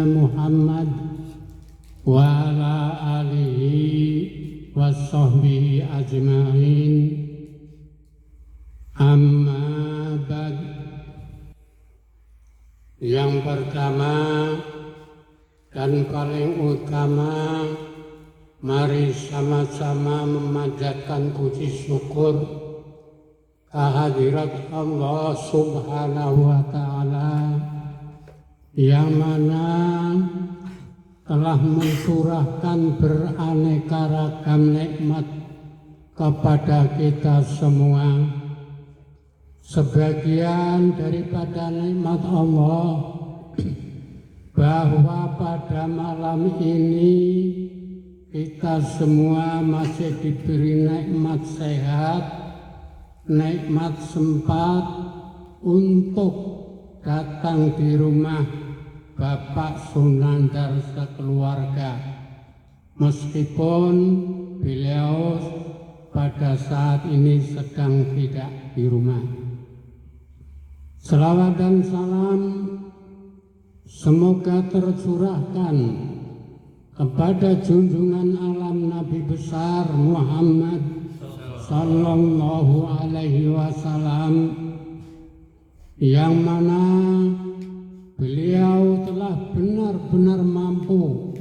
Muhammad wa ala alihi wa sahbihi ajma'in. Amma ba'd. Yang pertama dan paling utama, mari sama-sama memanjatkan puji syukur kehadirat Allah Subhanahu wa Ta'ala, yang mana telah mencurahkan beraneka ragam nikmat kepada kita semua. Sebagian daripada nikmat Allah bahwa pada malam ini kita semua masih diberi nikmat sehat, nikmat sempat untuk datang di rumah Bapak Sunandar sekeluarga, meskipun beliau pada saat ini sedang tidak di rumah. Selawat dan salam semoga tercurahkan kepada junjungan alam Nabi besar Muhammad sallallahu alaihi wasallam, yang mana beliau telah benar-benar mampu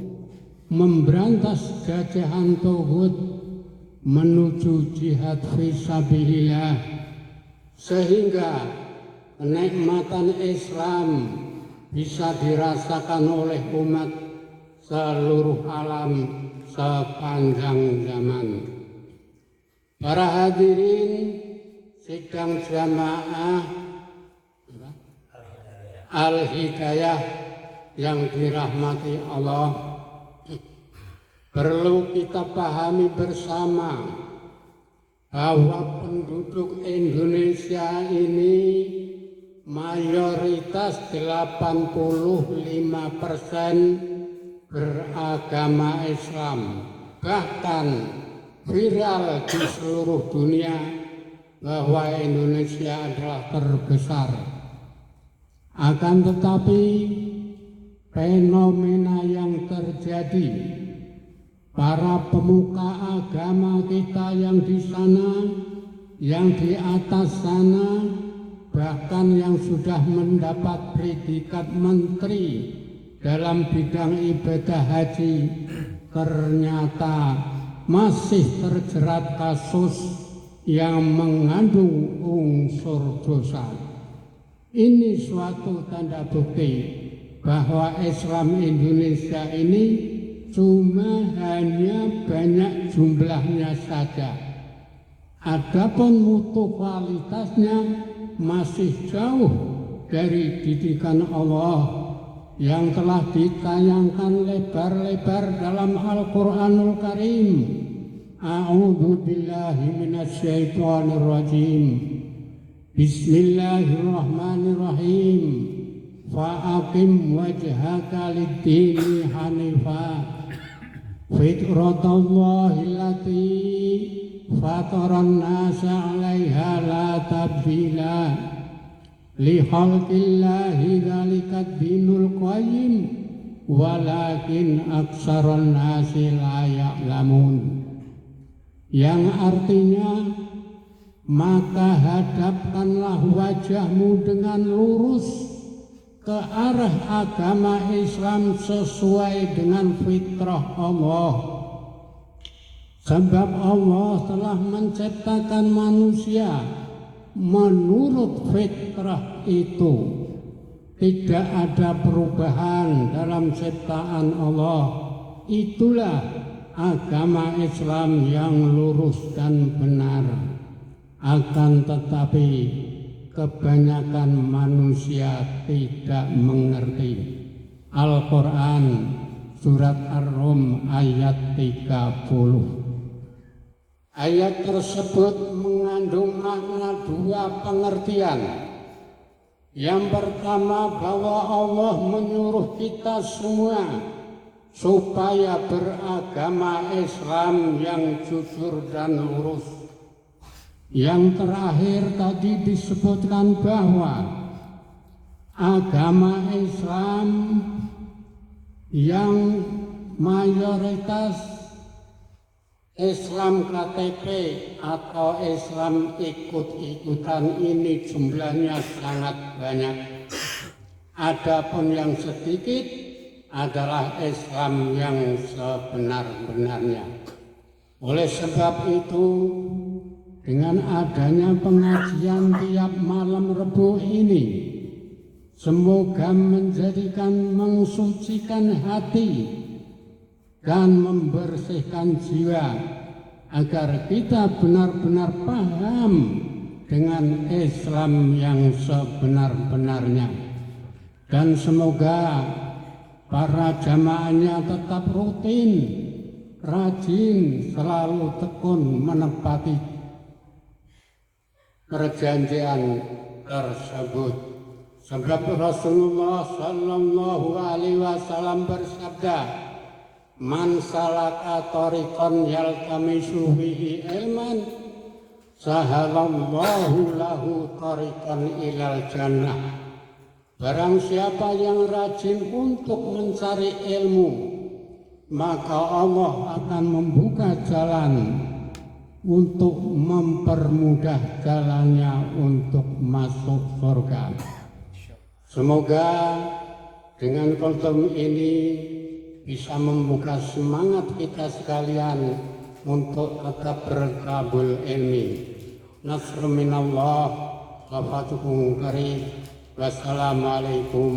memberantas jajahan tauhid menuju jihad fisabilillah, sehingga kenikmatan Islam bisa dirasakan oleh umat seluruh alam sepanjang zaman. Para hadirin sidang jamaah Al-Hidayah yang dirahmati Allah, perlu kita pahami bersama bahwa penduduk Indonesia ini mayoritas 85% beragama Islam, bahkan viral di seluruh dunia bahwa Indonesia adalah terbesar. Akan tetapi fenomena yang terjadi, para pemuka agama kita yang di sana, yang di atas sana, bahkan yang sudah mendapat predikat menteri dalam bidang ibadah haji, ternyata masih terjerat kasus yang mengandung unsur dosa. Ini suatu tanda bukti bahwa Islam Indonesia ini cuma hanya banyak jumlahnya saja. Adapun mutu kualitasnya masih jauh dari didikan Allah yang telah ditayangkan lebar-lebar dalam Al-Quranul Karim. A'udzu billahi minasyaitonir rajim. Bismillahirrahmanirrahim. Fa'aqim wajhaka lid-dini hanifa fitratallahi allati fataran nasa 'alaiha la tabdila li khalqillahi dzalikad dinul qayyim walakin aksaron nasi la ya'lamun. Yang artinya, maka hadapkanlah wajahmu dengan lurus ke arah agama Islam sesuai dengan fitrah Allah. Sebab Allah telah menciptakan manusia menurut fitrah itu. Tidak ada perubahan dalam ciptaan Allah. Itulah agama Islam yang lurus dan benar. Akan tetapi kebanyakan manusia tidak mengerti. Al-Quran surat Ar-Rum ayat 30. Ayat tersebut mengandung makna dua pengertian. Yang pertama, bahwa Allah menyuruh kita semua supaya beragama Islam yang jujur dan lurus. Yang terakhir tadi disebutkan bahwa agama Islam yang mayoritas Islam KTP atau Islam ikut-ikutan ini jumlahnya sangat banyak. Adapun yang sedikit adalah Islam yang sebenar-benarnya. Oleh sebab itu, dengan adanya pengajian tiap malam Rebo ini, semoga mensucikan hati dan membersihkan jiwa agar kita benar-benar paham dengan Islam yang sebenar-benarnya. Dan semoga para jamaahnya tetap rutin, rajin, selalu tekun menepati perjanjian tersebut. Sebab Rasulullah Sallallahu Alaihi Wasallam bersabda, "Man salaka tariqan yaltamisu fihi ilman, sahalallahu lahu tariqan ilal jannah." Barang siapa yang rajin untuk mencari ilmu, maka Allah akan membuka jalan untuk mempermudah jalannya untuk masuk surga. Semoga dengan kultum ini bisa membuka semangat kita sekalian untuk tetap bertabul ilmi. Nasr minallah wa fatuhun qarib. Wassalamualaikum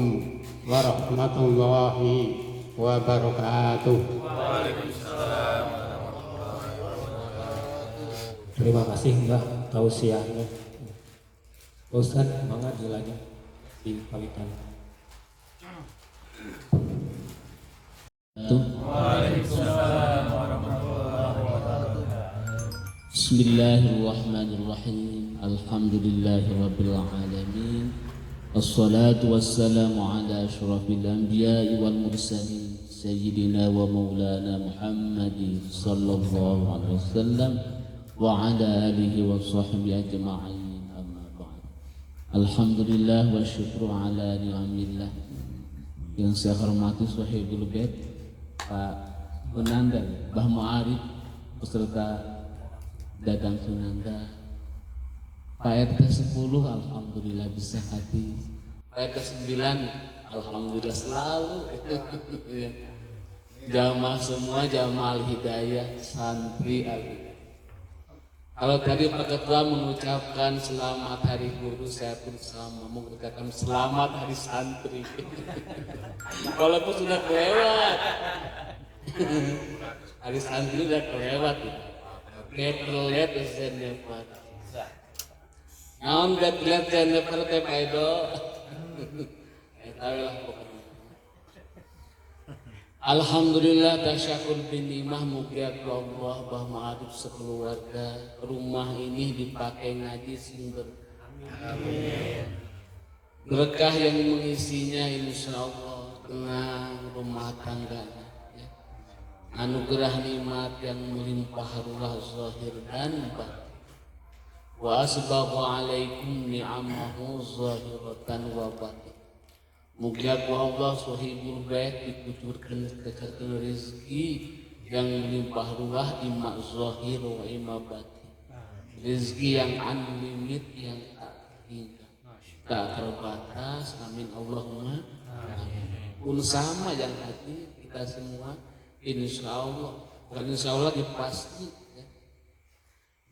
warahmatullahi wabarakatuh. Waalaikumsalam. Terima kasih Mbah tausiahnya. Ustaz, mangga dilanjut di palitan. Waalaikumsalam warahmatullahi wabarakatuh. Bismillahirrahmanirrahim. Alhamdulillahirabbil alamin. Assalatu wassalamu ala asyrafil anbiya'i wal mursalin sayyidina wa maulana Muhammadin sallallahu alaihi wasallam wa ala alihi wa sahbihi ajma'in, amma ba'd. Alhamdulillah wa syukru ala ni'amillah. Yang saya hormati Sahibul Bait Pak Sunanda, Mbah Mu'arif beserta Dadang Sunanda, Pak RT 10 alhamdulillah bisa hati, Pak RT 9 alhamdulillah selalu. Jamaah semua, jamaah Al-Hidayah, santri Al-Hidayah. Kalau tadi Pak Ketua mengucapkan selamat hari guru, saya pun sama mengucapkan selamat hari santri. Walaupun sudah kelewat. Hari santri sudah kelewat. Ketelet usianya Pak. Naon gak lihat Jennifer teh Paido. Etalah pokoknya. Alhamdulillah tasyakur binimah, mugia Allah Mbah Mu'arif sekeluarga rumah ini dipakai ngaji sumber. Amin. Berkah yang mengisinya insyaallah dengan rumah tangganya. Ya. Anugerah nikmat yang melimpah ruah zahir dan batin. Wa asbagha alaikum ni'amahu zahiratan wa batin. Mugia Allah Sahibul Bait dikucurkan kecerdasan rezeki yang melimpah ruah imma zahir wa imma batin. Rezeki yang unlimited, yang tak hingga, tak terbatas. Amin Allahumma amin. Pun sama yang hadir kita semua insyaallah, bukan insyaallah pasti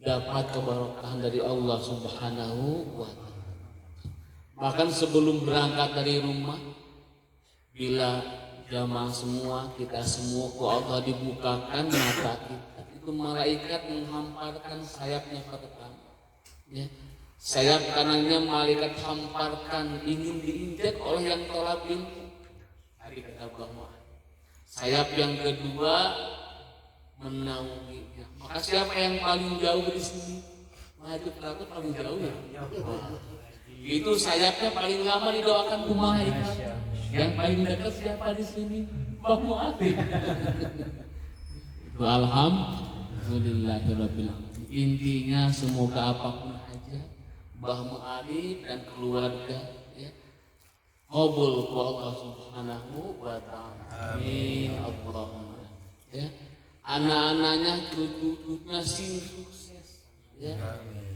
dapat keberkahan dari Allah Subhanahu wa ta'ala. Bahkan sebelum berangkat dari rumah, bila jamaah semua, kita semua ku Allah dibukakan mata kita, itu malaikat menghamparkan sayapnya pertama. Ya. Sayap kanannya malaikat hamparkan, ingin diinjak oleh yang tolak pintu. Hari kata bahwa sayap yang kedua menaunginya. Maka siapa yang paling jauh di sini? Maju takut paling jauh ya. Itu sayapnya paling lama didoakan ke malaikat. Yang paling dekat siapa di sini? Mbah Mu'arif. Alhamdulillahirabbil alamin. Intinya semoga apapun aja Mbah Mu'arif dan keluarga ya, qabul ku Allah Subhanahu wa taala. Amin Allahumma. Ya. Anak-anaknya cucu-cucunya sing sukses. Ya.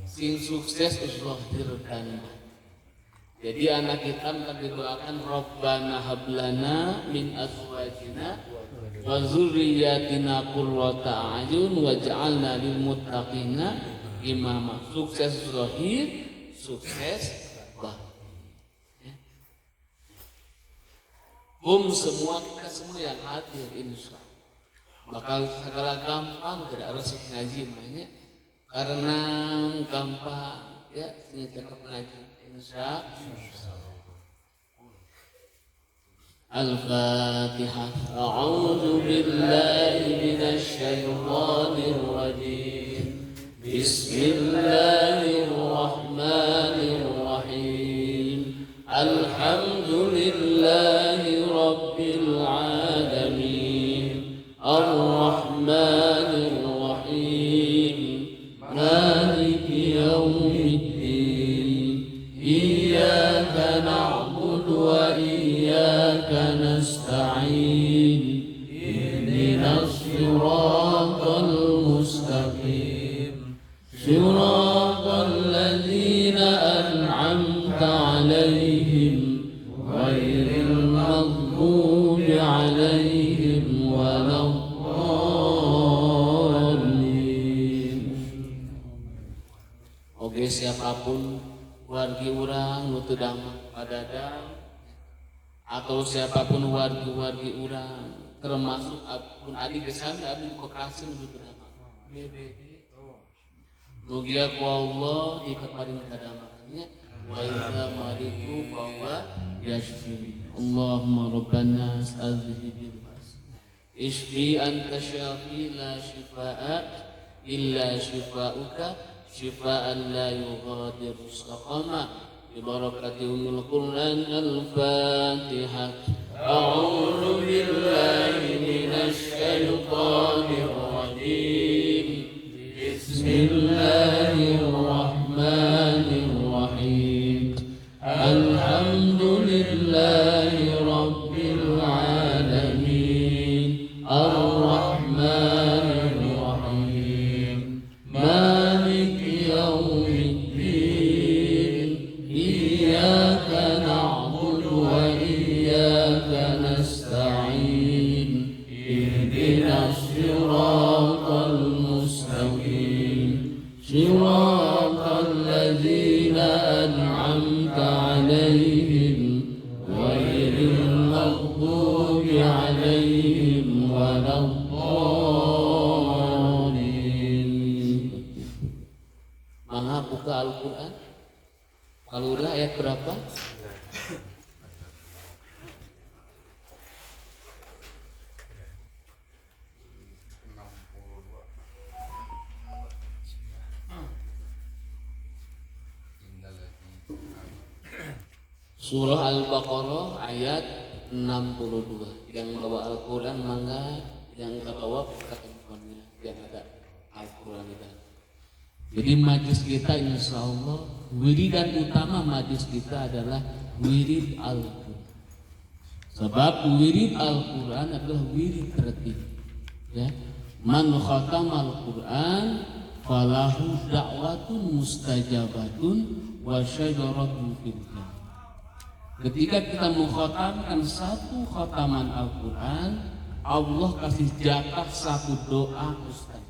Sing sukses zahirkan. Jadi anak kita akan didoakan Rabbana hablana min azwajina wa dzurriyyatina qurrata a'yun waj'alna lil muttaqina imama. Sukses zahir, sukses batin. Semua kita semua yang hadir insya Allah bakal segala gampang tidak harus ngaji banyak karena gampang ya ini cakap ngaji insya Allah. Al-Fatihah. A'udzu billahi minasy syaithanir rajim. Bismillahirrahmanirrahim. Alhamdulillahi rabbil alamin. Ar-Rahmanir Rahim. Maliki yaumiddin. Iyyaka na'budu wa iyyaka nasta'in. Ihdinas siratal mustaqim. Siratal ladzina an'amta 'alaihim ghairil maghdubi 'alaihim waladdallin. Oke, siapapun wargi urang nu teu damang padadang atau siapapun wargi-wargi urang termasuk pun adi gesami abdi kokasih nu teu damang. Mugia ku Allah dikaparing kadamakannya wa idza maritu bahwa yashfi. Allahumma rabbana azhibil bas. Ishfi anta syafi la shifaa illa shifauka shifaan la yughadiru saqama. Bi barakati ummil Qur'an al-Fatihah. A'udzu billahi minasy syaithanir rajim. Bismillahirrahmanirrahim. Alhamdulillahi rabbil alamin. Ar-Rahmanir Rahim. Maliki yaumiddin. Iyyaka na'budu wa iyyaka nasta'in. Ihdinas siratal mustaqim. Siratal ladzina an'amta 'alaihim ghairil maghdubi 'alaihim waladdallin. Mangga buka Al-Qur'an. Kalau udah ayat berapa? Surah Al-Baqarah ayat 62. Yang bawa Al-Quran mangga, yang nggak bawa buka handphonenya yang ada Al-Quran itu. Jadi majlis kita insya Allah wiridan utama majlis kita adalah wirid Al-Quran. Sebab wirid Al-Quran adalah wirid tertinggi. Ya, man khatama Al-Quran falahu da'watun mustajabatun wa syajaratun fil jannah. Ketika kita mengkhatamkan satu khataman Al-Quran, Allah kasih jatah satu doa mustajab.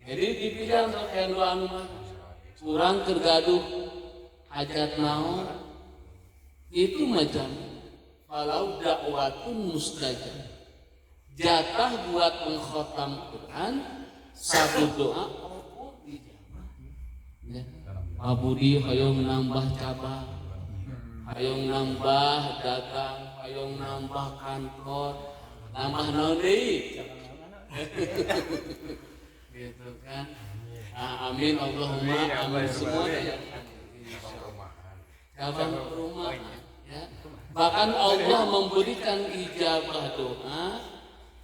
Jadi dipilih sampai doa anu kurang tergaduh hajat naon itu macam kalau dakwatun mustajab. Jatah buat mengkhatam Quran satu doa Allah dijawab. Ya. Abudi hayong nambah cabang, hayong nambah dagang, hayong nambah kantor, nambah naon deui. Gitu kan. Amin Allahumma amin semua ya. Cabang perumahan ya. Bahkan Allah memberikan ijabah doa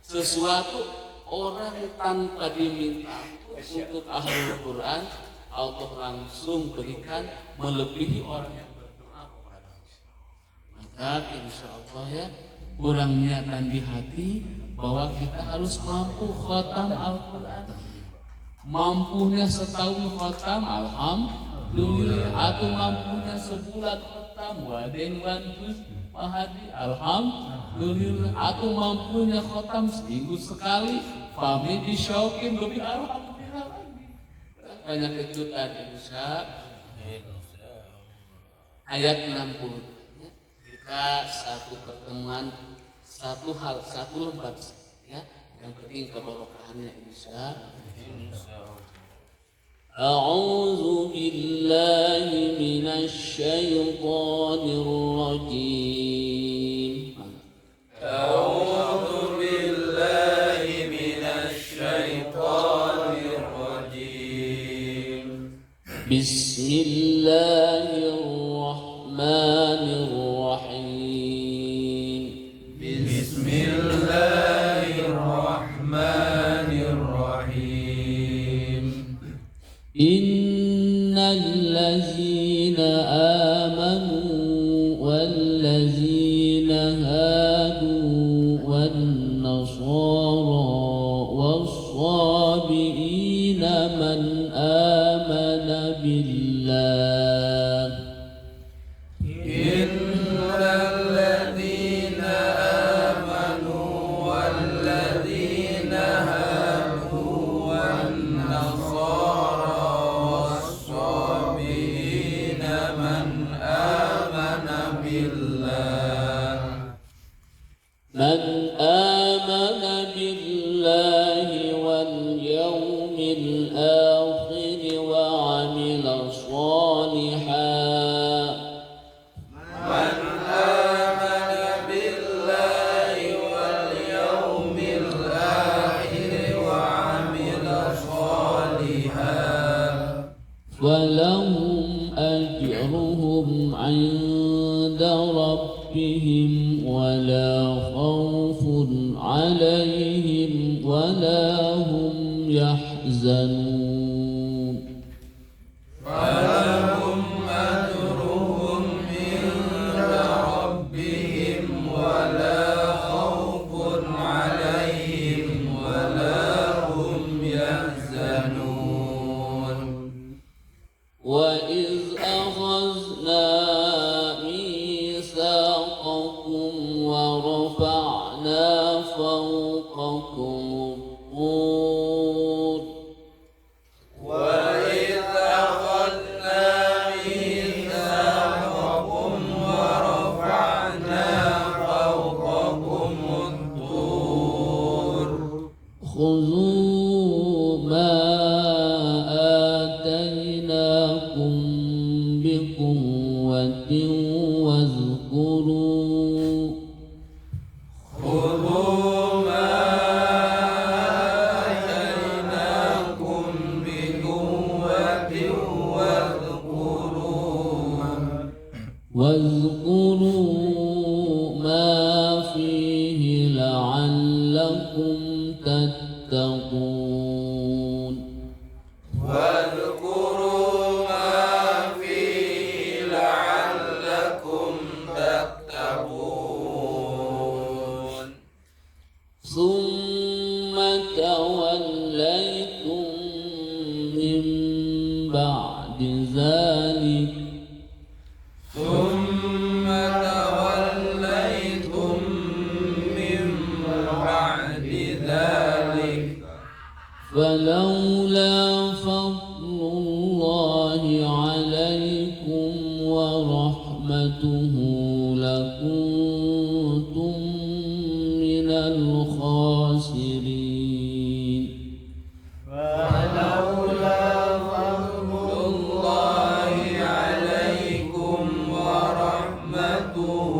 sesuatu orang tanpa diminta untuk ahlul Quran. Allah langsung berikan melebihi orang yang berdoa kepada Maka insya Allah ya kurang niatan di hati bahwa kita harus mampu khatam Al-Quran. Mampunya setahun khatam, alhamdulillah. Atau mampunya sebulan khatam, waden wantus pahadi, alhamdulillah. Atau mampunya khatam seminggu sekali, pamit disyaukin lebih alhamdulillah lagi. Banyak kejutan Insya ayat 60. Jika satu pertemuan, satu hal, satu lembar ya, yang penting keberkahannya Insya A'udzu billahi minasy syaithanir rajim. A'udzu billahi minasy syaithanir rajim. Bismillahirrahmanirrahim. Bismillahirrahmanirrahim. Innal ladzina amanu wal ladzina hadu wan nasara was-sabiina man amana billah. Innal ladzina amanu wal ladzina hadu wan nasara was-sabiina man amana billah. Man amana billahi wal yawmil akhir wa amila shalihan. Man amana billahi wal yawmil akhir wa amila shalihan. ولهم أجرهم عند ربهم ولا خوف عليهم ولا هم يحزنون. فلهم أجرهم عند ربهم ولا خوف عليهم ولا هم يحزنون. وإذ أخذنا ميثاقكم ورفعنا فوقكم الطور وإذ أخذنا ميثاقكم ورفعنا فوقكم الطور خذوا ما آتيناكم بقوة واذكروا خذوا ما آتيناكم بقوة واذكروا ما فيه لعلكم تتقون. واذكروا ما فيه لعلكم تتقون. ثم توليتم من بعد ذلك ثم توليتم من بعد ذلك فلولا فضل الله عليكم ورحمته لكنتم من الخاسرين. فلولا فضل الله عليكم ورحمته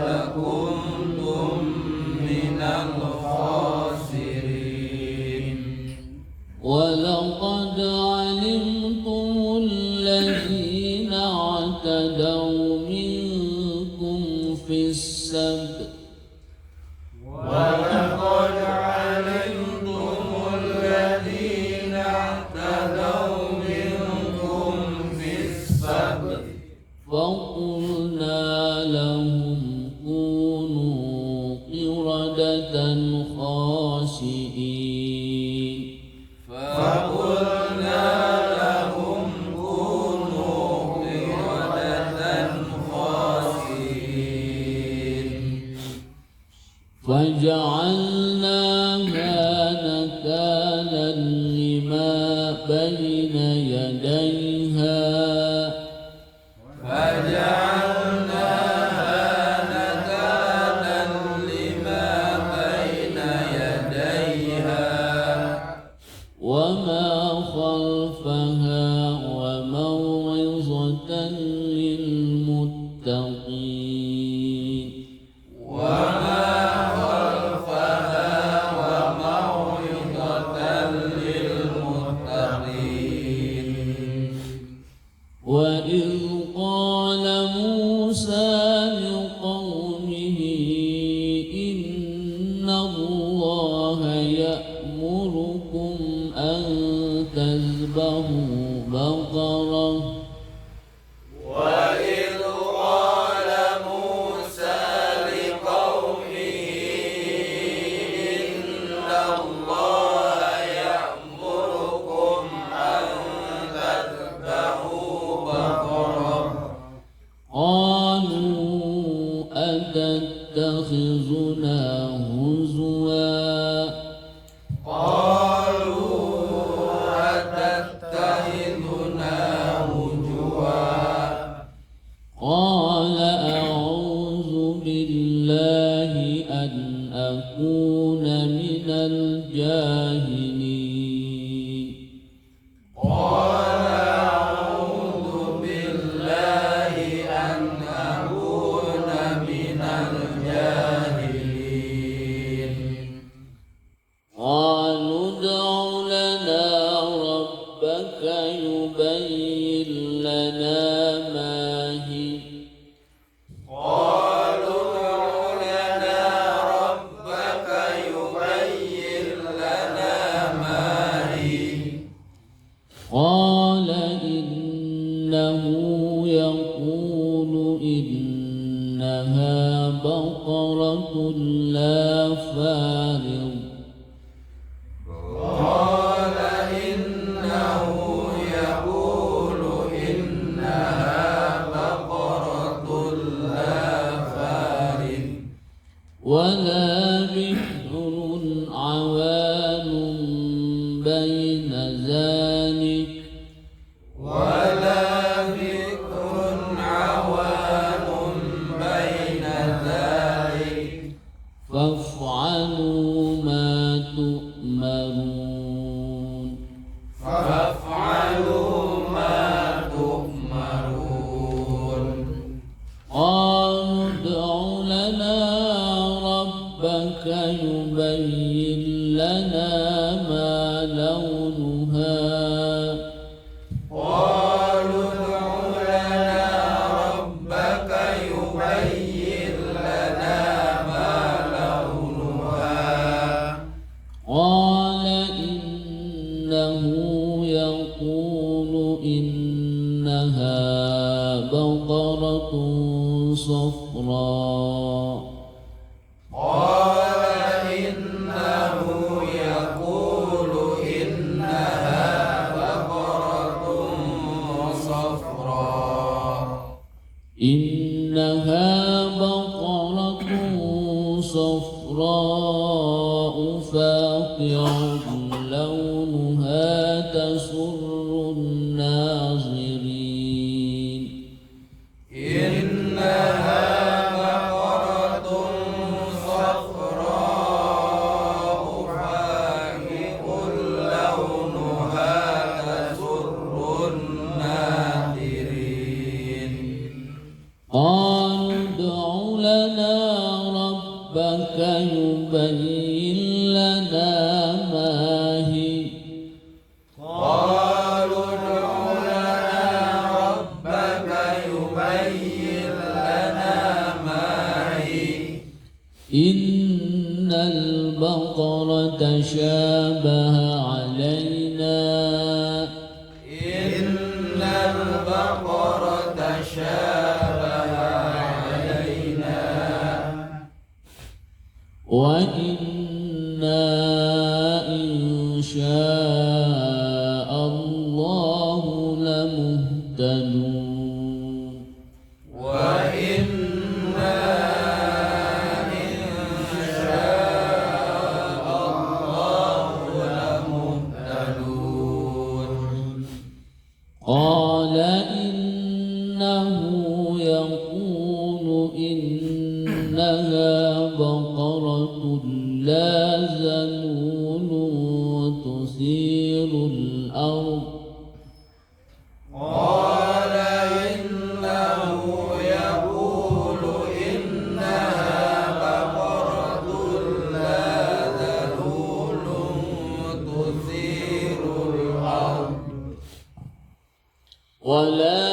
لكنتم من الخاسرين. ولقد علمتم الذين اعتدوا منكم في السبت ولقد علمتم الذين اعتدوا منكم في السبت فقلنا لهم فجعلناها نكالا لما بين يديها فجعلناها نكالا لما بين يديها وما خلفها وموعظة للمتقين وما خلفها وموعظة للمتقين وإذ قال موسى لقومه إن الله يأمركم أن تذبحوا بقرة وإذ قال موسى لقومه إن الله يأمركم أن تذبحوا بقرة قالوا أتتخذنا هزوا قالوا أتتخذنا هزوا قال أعوذ بالله أن أكون من الجاهلين قال أعوذ بالله أن أكون من الجاهلين قالوا ادع لنا ربك يبين لنا ما هي قالوا ادع لنا ربك يبين لنا ما هي قال إنه يقول إنها بقرة لا فارض قال إنه يقول إنها بقرة لا فارض ولا بكر عوان بين ذلك ولا بكر عوان بين ذلك فافعلوا ما تؤمرون فافعلوا ما تؤمرون قالوا ادع لنا ربك يبين لنا ما لونها قالوا ادع لنا ربك يبين لنا ما لونها قال إنه يقول إنها بقرة صفراء قال إنه يقول إنها بقرة صفراء إنها بقرة صفراء فاقع لونها تسر الناظرين إنها بقرة صفراء فاقع لونها تسر الناظرين قالوا ادع لنا ربك يبين لنا ما هي قالوا ادع لنا ربك يبين لنا ما هي إن البقرة شابه علينا إن البقرة شابه علينا وإنا إن شاء الله لمهتدون وإنا إن شاء بقرة لا ذلول تثير الأرض قال إنه يقول إنها بقرة لا ذلول تثير الأرض ولا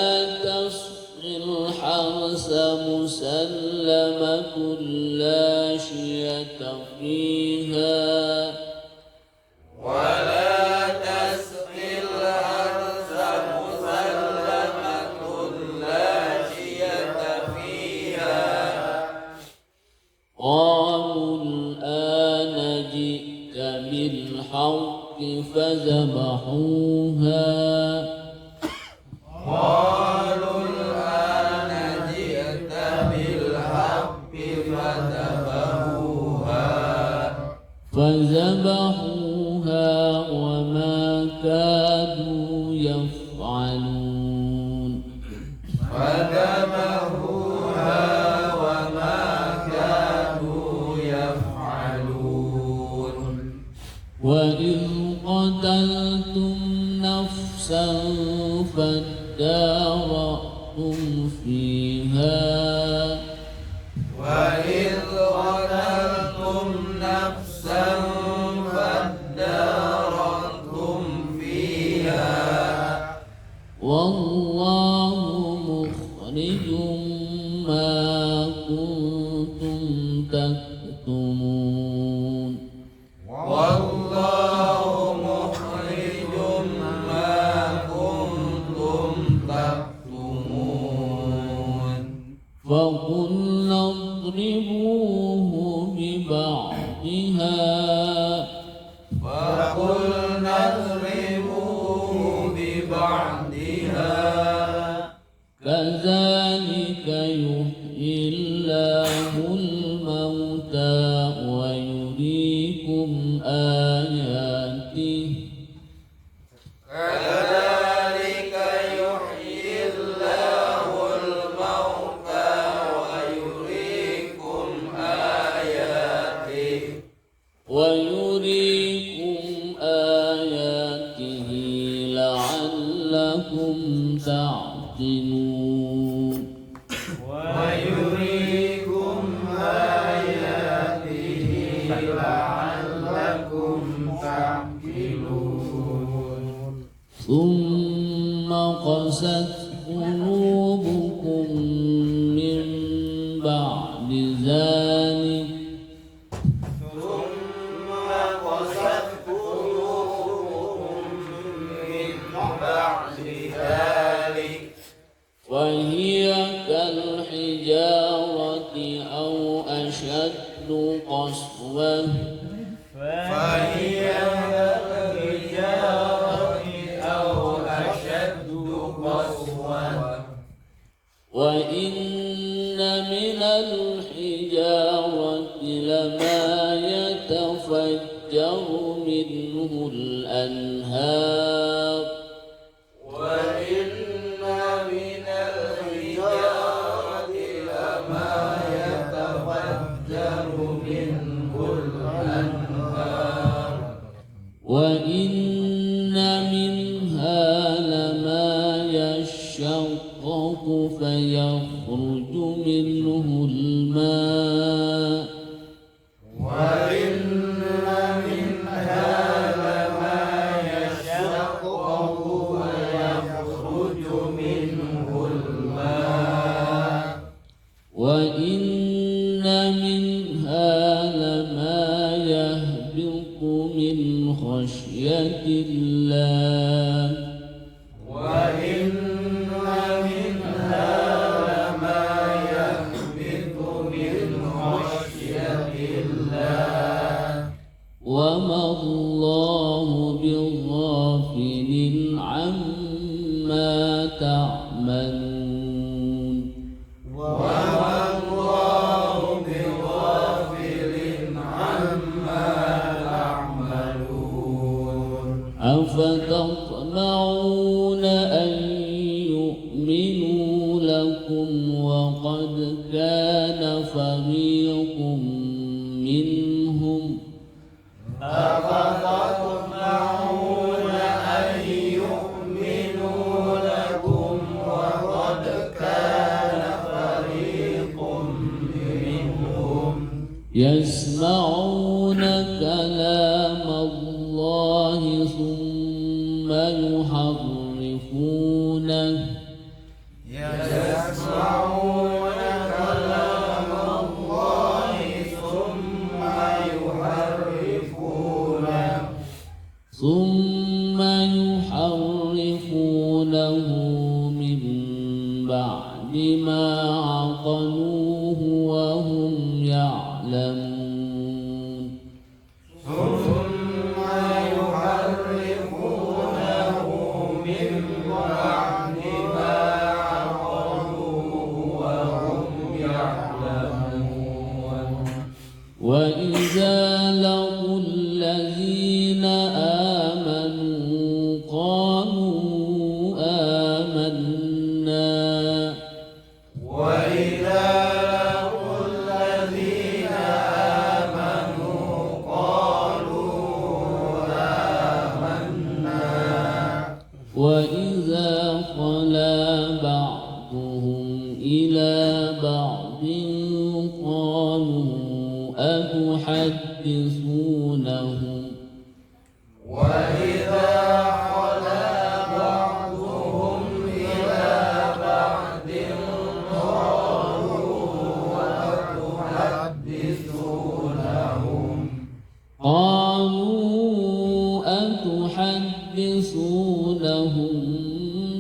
تسقي الحرث مسلمة لا شية فيها ولا تسقي الحرث مسلمة لا شية فيها قالوا الآن جئت بالحق فذبحوها قالوا الآن جئت بالحق فذبحوها وما كادوا يفعلون وما كانوا يفعلون وإذ قتلتم نفسا فادارأتم فيها وإذ قتلتم نفسا فادارأتم فيها والله مخرج ما كنتم تكتمون والله مخرج ما كنتم تكتمون فقلنا اضربوه ببعضها فقلنا اضربوه ببعضها كذلك يحيي الله الموتى ويريكم آياته كذلك يحيي الله الموتى ويريكم آياته لعلكم تعقلون ويريكم آياته لعلكم تعقلون ثم قست قلوبكم من بعد ذلك ثم قست قلوبكم من بعد ذلك فهي كالحجارة أو أشد قسوة فهي كالحجارة أو أشد قسوة وإن من الحجارة لما يتفجر منه الأنهار وإن من الحجارة لما يتفجر منه الأنهار وإن منها لما يشقق فيخرج منه الماء وإن منها لما يشقق ويخرج منه الماء وإن منها لما يهبط من خشية الله وإن منها لما يهبط من خشية الله وما الله بغافل عما تعملون وما الله بغافل عما تعملون أفتطمعون يسمعون كلام الله ثم يحرفونه يسمعون كلام الله ثم يحرفونه من بعد ما عقلوه وهم يعلمون ثم يحرفونه من بعد ما عقلوه وهم يعلمون وإذا لقوا الذين آمنوا قالوا آمنا وإذا لقوا الذين آمنوا قالوا آمنا وإذا خلا بعضهم إلى بعض قالوا أتحدثونهم وإذا خلا بعضهم إلى بعض قالوا أتحدثونهم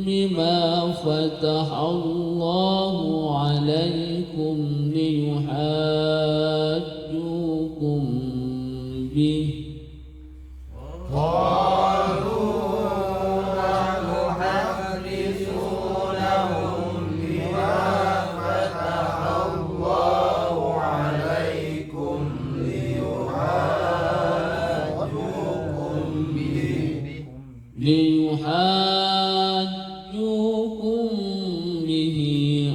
بما فتح الله عليكم ليحاجوكم به ليحاجوكم به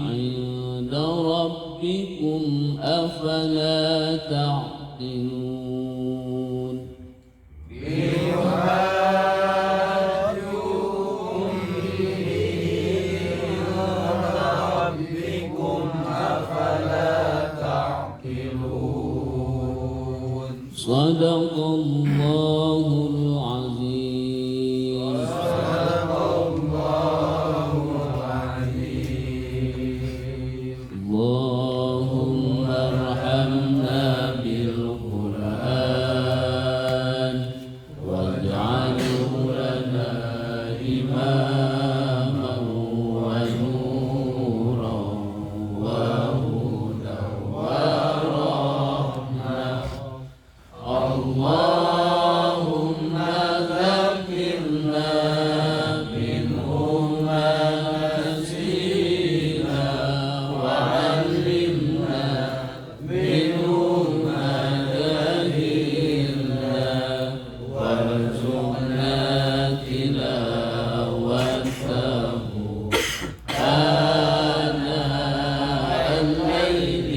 عند ربكم أفلا تعقلون صدق الله العظيم اللهم ارحمنا بالقرآن واجعله لنا إماما ونورا وهدى ورحمة اللهم ذكرنا منه ما نسينا وعلمنا منه ما جهلنا وارزقنا تلاوته آناء الليل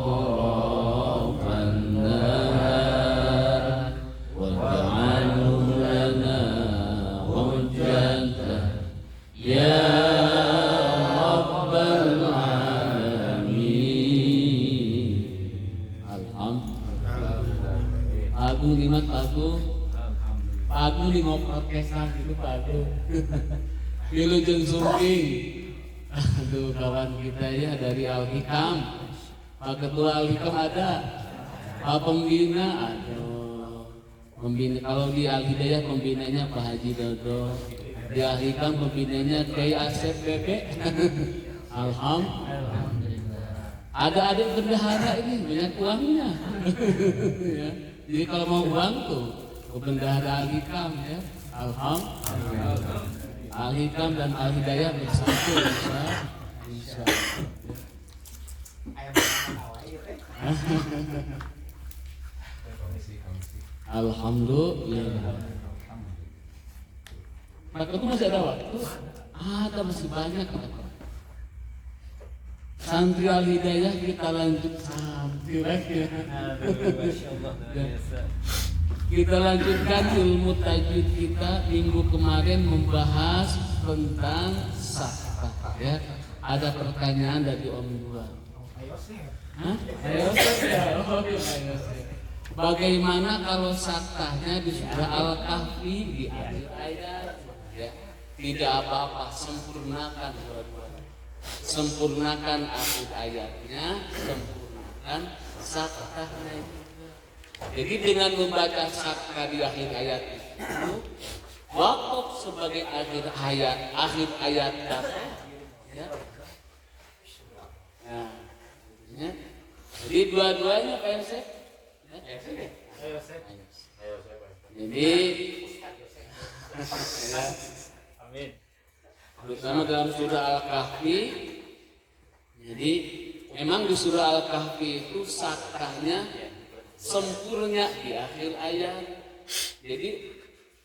وأطراف النهار واجعله لنا حجة يا رب العالمين. Alhamdulillah. Agung limat Agung. Agung di mau protestan gitu Pak Agung. Pilu jeung sumping. Aduh kawan kita ya dari Al-Hikam. Pak Ketua Al-Hikam ada. Pak Pembina aduh. Pembina kalau di Al-Hidayah pembinanya Pak Haji Dodo. Di Al-Hikam pembinanya Kiai Asep Bebe. Alhamdulillah. Ada adik bendahara ini banyak uangnya. Ya. Jadi kalau mau uang tuh ke bendahara Al-Hikam ya. Alhamdulillah. Al-Hikam dan Al-Hidayah bersatu insya Alhamdulillah. Maka itu masih ada waktu? Ada masih banyak. Santri Al-Hidayah kita lanjut santri lagi. Kita lanjutkan ilmu tajwid kita. Minggu kemarin membahas tentang safah ya. Ada pertanyaan dari Om Dua. Hah? Ayo, ayo. Bagaimana kalau saktahnya di surah Al-Kahfi di akhir ayat? Ya, tidak apa-apa, sempurnakan dua-duanya. Sempurnakan akhir ayatnya, sempurnakan saktahnya juga. Jadi dengan membaca saktah di akhir ayat itu, wakaf sebagai akhir ayat dapat. Ya. Nah, ya. Jadi dua-duanya Pak Yosef. Jadi, amin. Terutama dalam surah Al-Kahfi. Jadi, memang di surah Al-Kahfi itu saktahnya sempurna di akhir ayat. Jadi,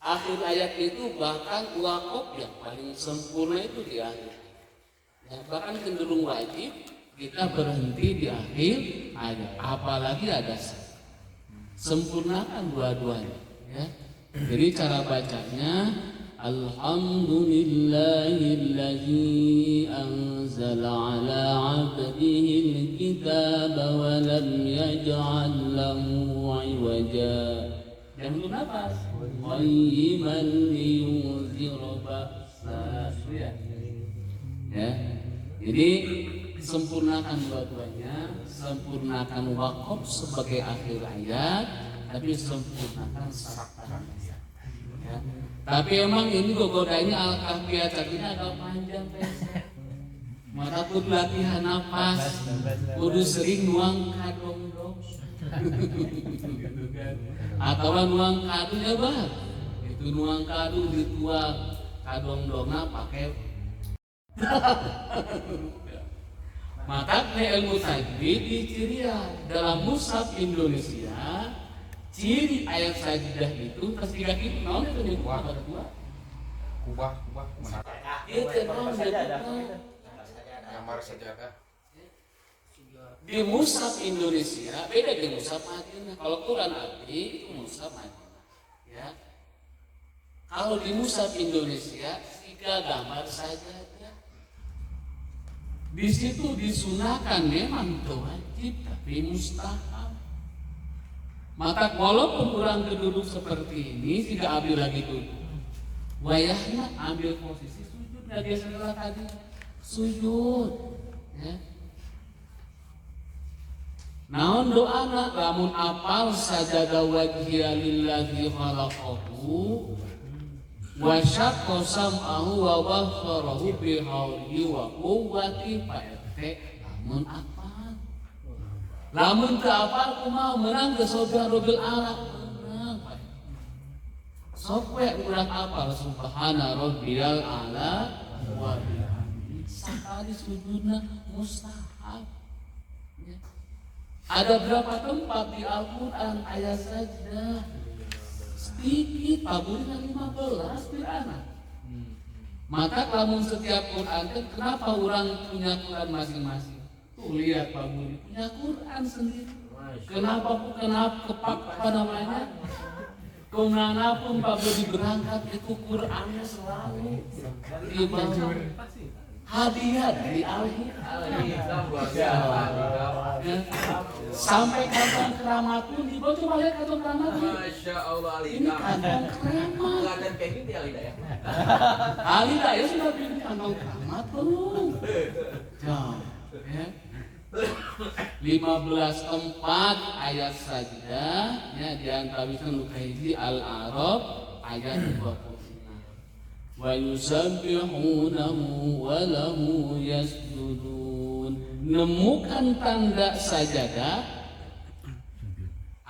akhir ayat itu bahkan wakaf yang paling sempurna itu di akhir. Ya, bahkan cenderung wajib kita berhenti di akhir ayat. Apalagi ada sempurnakan dua-duanya, ya. Jadi cara bacanya Alhamdulillahilladzi anzala ala 'abdihi al-kitaba wa lam yaj'al lahu 'iwaja. Dan nafas qayyiman liyunzira ba'san. Ya. Jadi sempurnakan dua-duanya, sempurnakan wakaf sebagai akhir ayat, tapi sempurnakan saktahnya. Ya. Tapi emang ini gogodanya Al-Kahfi tadinya agak panjang, maka kudu latihan nafas, kudu sering nuang kadong-dong, atau nuang kadu ya bah, itu nuang kadu dituang kadong-dongna pakai. Maka ilmu tajwid dicirian dalam mushaf Indonesia, ciri ayat sajdah itu ketiga itu naon itu nih kubah itu naon gambar sajadah di mushaf Indonesia beda di mushaf Madinah. Kalau Quran Abi itu mushaf Madinah, ya. Kalau di mushaf Indonesia 3 gambar saja. Di situ disunahkan memang itu wajib tapi mustahab. Maka walaupun orang duduk seperti ini tidak ambil lagi duduk, wayahnya ambil posisi sujud dari setelah tadi sujud. Ya. Naon doana lamun apal sajada wajhiya lillazi khalaqahu wa syaqqa sam'ahu wa basarahu bi hawlihi wa quwwati pa'ete lamun apal. Lamun teu apal kumaha menang geus Rabbil Alamin. Sok we urang apal subhana rabbiyal a'la wa bihamdihi. Sakali sujudna mustahab. Ya. Ada berapa tempat di Al-Qur'an ayat sajdah? Sedikit, paburnya 15 Qur'an. Maka lamun setiap Qur'an kan kenapa orang punya Qur'an masing-masing? Tuh lihat Pak Budi punya Qur'an sendiri. Kenapa apa namanya? Kemanapun Pak Budi berangkat itu Qur'annya selalu dibawa. Hadiah dari Al-Qur'an. Sampai kantong keramat pun dibawa. Coba lihat kantong keramat. Masya Allah Alida. Ini kantong keramat. Kelihatan kayak gini Alida ya. Alida ya sudah bikin kantong keramat belum? Jauh, ya. 15 tempat ayat sajdah ya di antara itu Nukaidi Al-A'raf ayat 26. Wa yusabbihunahu wa lahu yasjudun. Nemukan tanda sajadah,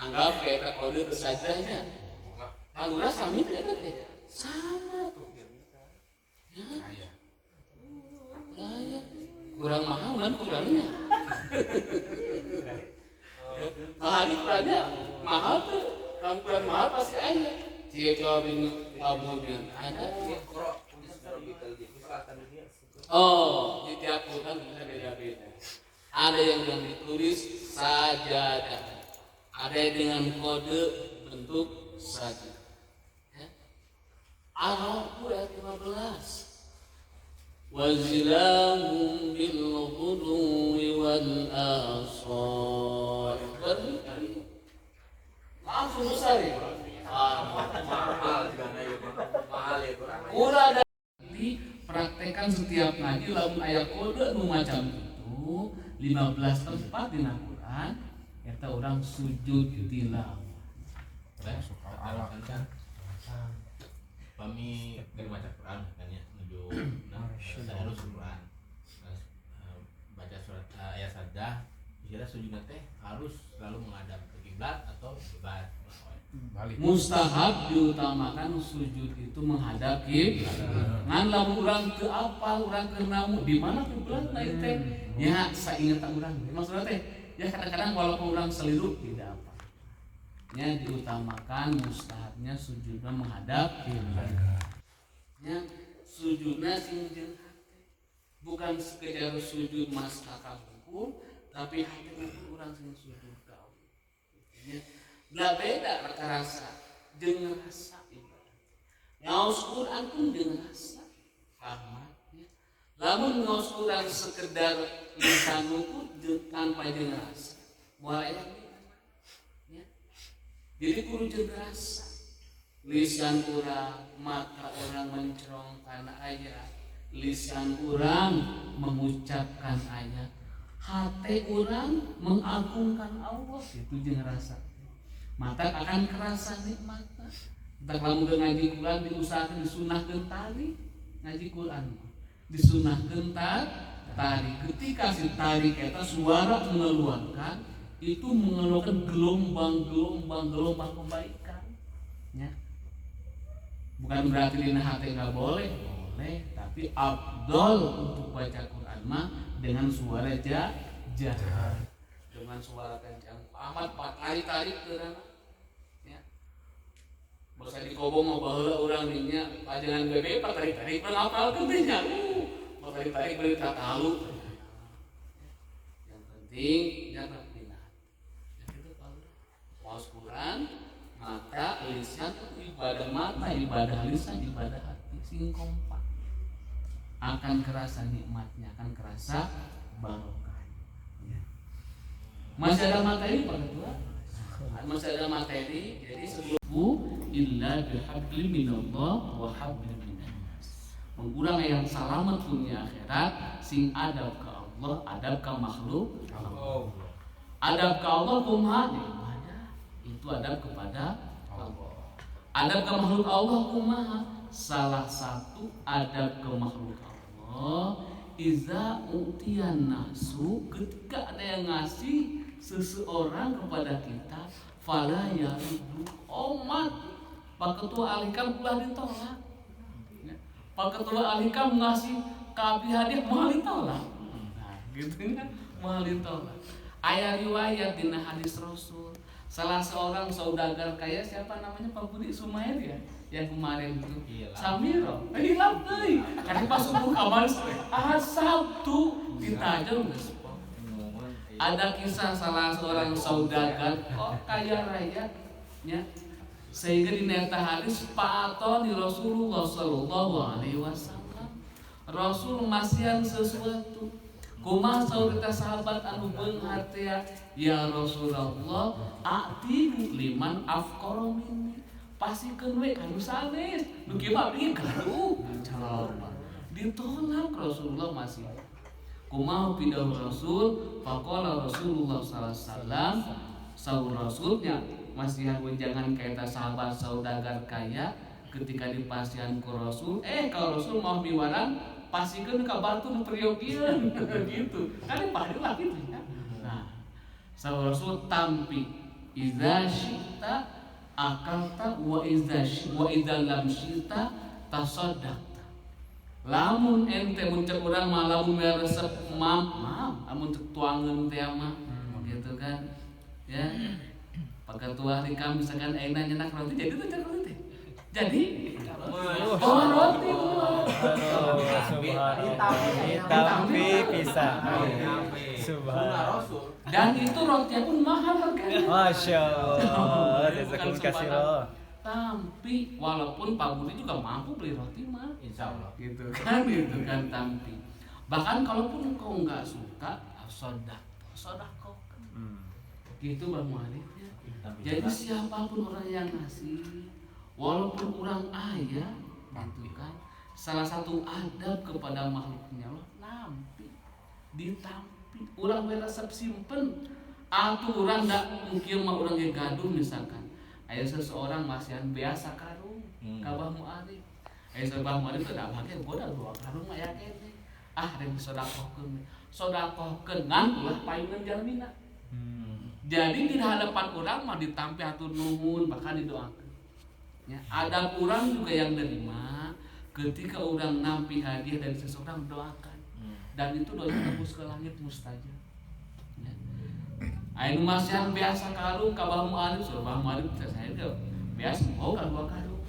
anggap kayak kode sajdahnya. Alura sami tidak ada sama tuh. Ya. Ya. Kurang mahal kan kurangnya. Hari tanya mahal tuh, kalau kurang mahal pasti ada. Jika bin Abu bin ada. Oh, di tiap Quran bisa beda-beda. Ada yang ditulis sajadah, ada yang dengan kode bentuk sajadah. Ya. Al-Qur'an ayat 15. وزلهم بالغدو والآصال. Langsung besar ya. Mahal juga na yun. Mahal ya kurang. Ulah dipraktekan setiap ngaji lamun aya kode nu macam itu 15 tempat di Quran eta orang sujud tilawah. Allah kan kami dari baca Quran kan ya menuju harus Quran baca surat ayat saja kira sujud teh harus selalu menghadap ke kiblat atau kiblat Mustahab diutamakan sujud itu menghadap kiblat. Ngan lamun urang teu apal urang keur namu di mana kiblatna ieu teh nya sainget urang. Maksudna teh ya kadang-kadang walaupun urang seliru tidak apa. Nya diutamakan mustahabnya sujudna menghadap kiblat. Nya sujudna sing jeung hate. Bukan sekedar sujud mastaka hukum tapi hati urang sing sujud ka Allah. Nya lah beda rasa jeung rasa ibadah. Ngaos Quran pun dengan rasa rahmatnya. Lamun ngaos Quran sekedar lisan pun tanpa dengan rasa. Moal aya ya. Jadi kudu jeung rasa. Lisan urang, mata orang mencerong kana ayat. Lisan urang mengucapkan ayat. Hati urang mengagungkan Allah itu jeung rasa. Mata akan kerasa nikmatnya. Kita kalau ngaji Quran diusahakan disunahkeun tari ngaji Quran. Disunahkeun tari. Ketika si tari eta suara mengeluarkan itu mengeluarkan gelombang kebaikan. Ya. Bukan berarti dina hati enggak boleh, tapi afdol untuk baca Quran mah dengan suara jahar. Dengan suara kencang amat tarik terang ya bosa dikobong mau baheula urang dinya pajangan bebe tarik ngapal geuntenya tarik beli tatalu yang penting jangan pindah ya gitu kalau waos Quran mata lisan ibadah mata ibadah lisan ibadah hati sing kompak akan kerasa nikmatnya akan kerasa barokah. Masih ada materi Pak Ketua? Masih ada materi. Jadi sebelum illa bihabli minallah wa habli minannas. Mengurang yang selamat dunia akhirat sing adab ke Allah, adab ke makhluk Allah. Adab ke Allah kumaha? Itu adab kepada Allah. Adab ke makhluk Allah kumaha? Salah satu adab ke makhluk Allah iza utian nasu ketika ada yang ngasih seseorang kepada kita fala yaidu omat Pak Ketua Alikam ulah ditolak Pak Ketua Alikam ngasih kabi hadiah mau ditolak nah gitu kan mau ditolak aya riwayat dina hadis Rasul salah seorang saudagar kaya siapa namanya Pak Budi Sumair ya yang kemarin itu Samiro hilang deui karena pas subuh kamar asal tuh ditajam geus ada kisah salah seorang saudagar kok kaya raya nya sehingga di neta hadis paaton di Rasulullah sallallahu alaihi wasallam Rasul masihan sesuatu kumaha saur kita sahabat anu beunghar teh ya Rasulullah a'ti liman afqara minni pasikeun we kanu sanes nu kieu mah bikin gaduh calma ditolak Rasulullah masih kumaha pidahu Rasul faqala Rasulullah sallallahu alaihi wasallam saur Rasulnya masihan jangan kaita sahabat saudagar kaya ketika dipasihan ku Rasul kalau Rasul mau miwaran pasikeun ka batu nu periogieun gitu kan padahal gitu ya nah saur Rasul tampi idza syi'ta akalta wa idza lam syi'ta tasaddaqta lamun ente muncul urang mah lamun resep maaf amun tuangeun teh mah gitu kan ya Pak Ketua Alikam misalkan ayeuna nyenak roti jadi tuh roti teh jadi roti tapi bisa subhanallah dan itu rotinya pun mahal harganya Masya Allah jazakum kasiro tampi walaupun Pak Budi juga mampu beli roti mah Insya Allah. gitu kan tampi. Bahkan kalaupun engkau nggak suka sodakoh gitu Bang Muarif ya. Jadi siapapun orang yang ngasih walaupun orang ayah gitu kan, salah satu adab kepada makhluknya Allah nampi ditampi orang resep simpen atau orang nggak mungkin mah orang yang gaduh misalkan aya seseorang masihan biasa karung kabah Muarif aya sabah Muarif tidak pakai goda dua karung aya kene rek sodakohkeun ngan ulah paeungan jalmina. Jadi di hadapan orang mah ditampi hatur nuhun bahkan didoakeun. Ya, adab orang juga yang nerima ketika orang nampi hadiah dari seseorang doakan. Dan itu doa tembus ke langit mustajab. Ya. Aing masihan biasa karung ka Bang Muarif, Bang Muarif saya biasa mau ka dua karung.